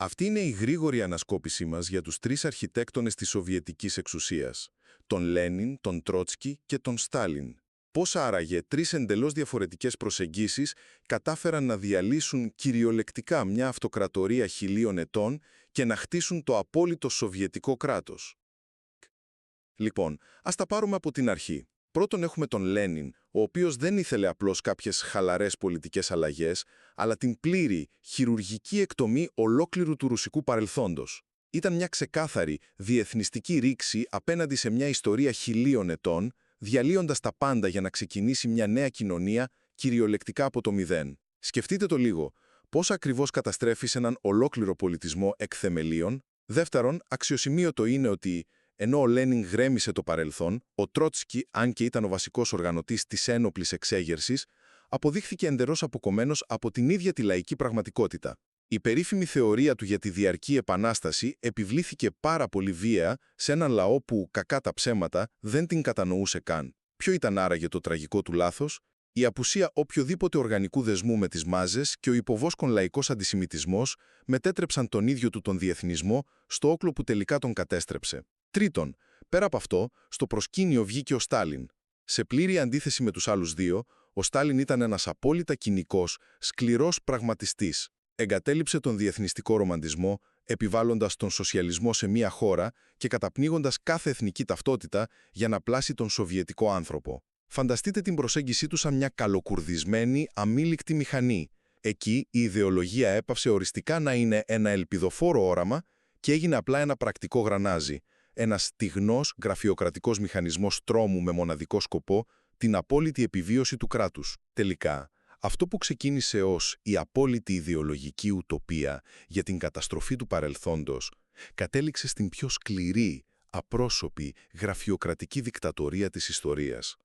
Αυτή είναι η γρήγορη ανασκόπησή μας για τους τρεις αρχιτέκτονες της Σοβιετικής εξουσίας, τον Λένιν, τον Τρότσκι και τον Στάλιν. Πώς άραγε τρεις εντελώς διαφορετικές προσεγγίσεις κατάφεραν να διαλύσουν κυριολεκτικά μια αυτοκρατορία 1000 ετών και να χτίσουν το απόλυτο σοβιετικό κράτος. Λοιπόν, ας τα πάρουμε από την αρχή. Πρώτον έχουμε τον Λένιν, ο οποίος δεν ήθελε απλώς κάποιες χαλαρές πολιτικές αλλαγές, αλλά την πλήρη, χειρουργική εκτομή ολόκληρου του ρουσικού παρελθόντος. Ήταν μια ξεκάθαρη, διεθνιστική ρήξη απέναντι σε μια ιστορία 1000 ετών, διαλύοντας τα πάντα για να ξεκινήσει μια νέα κοινωνία, κυριολεκτικά από το μηδέν. Σκεφτείτε το λίγο, πώς ακριβώς καταστρέφεις έναν ολόκληρο πολιτισμό εκ θεμελίων. Δεύτερον, αξιοσημείωτο είναι ότι ενώ ο Λένιν γκρέμισε το παρελθόν, ο Τρότσκι, αν και ήταν ο βασικός οργανωτής της ένοπλης εξέγερσης, αποδείχθηκε εντελώς αποκομμένος από την ίδια τη λαϊκή πραγματικότητα. Η περίφημη θεωρία του για τη διαρκή επανάσταση επιβλήθηκε πάρα πολύ βία σε έναν λαό που, κακά τα ψέματα, δεν την κατανοούσε καν. Ποιο ήταν άραγε το τραγικό του λάθος? Η απουσία οποιοδήποτε οργανικού δεσμού με τις μάζες και ο υποβόσκον λαϊκός αντισημιτισμός μετέτρεψαν τον ίδιο του τον διεθνισμό στο όπλο που τελικά τον κατέστρεψε. Τρίτον, πέρα από αυτό, στο προσκήνιο βγήκε ο Στάλιν. Σε πλήρη αντίθεση με τους άλλους δύο, ο Στάλιν ήταν ένας απόλυτα κοινικός, σκληρός πραγματιστής. Εγκατέλειψε τον διεθνιστικό ρομαντισμό, επιβάλλοντας τον σοσιαλισμό σε μία χώρα και καταπνίγοντας κάθε εθνική ταυτότητα για να πλάσει τον σοβιετικό άνθρωπο. Φανταστείτε την προσέγγιση του σαν μια καλοκουρδισμένη, αμήλικτη μηχανή. Εκεί η ιδεολογία έπαυσε οριστικά να είναι ένα ελπιδοφόρο όραμα και έγινε απλά ένα πρακτικό γρανάζι. Ένας στιγνός γραφειοκρατικός μηχανισμός τρόμου με μοναδικό σκοπό την απόλυτη επιβίωση του κράτους. Τελικά, αυτό που ξεκίνησε ως η απόλυτη ιδεολογική ουτοπία για την καταστροφή του παρελθόντος, κατέληξε στην πιο σκληρή, απρόσωπη, γραφειοκρατική δικτατορία της ιστορίας.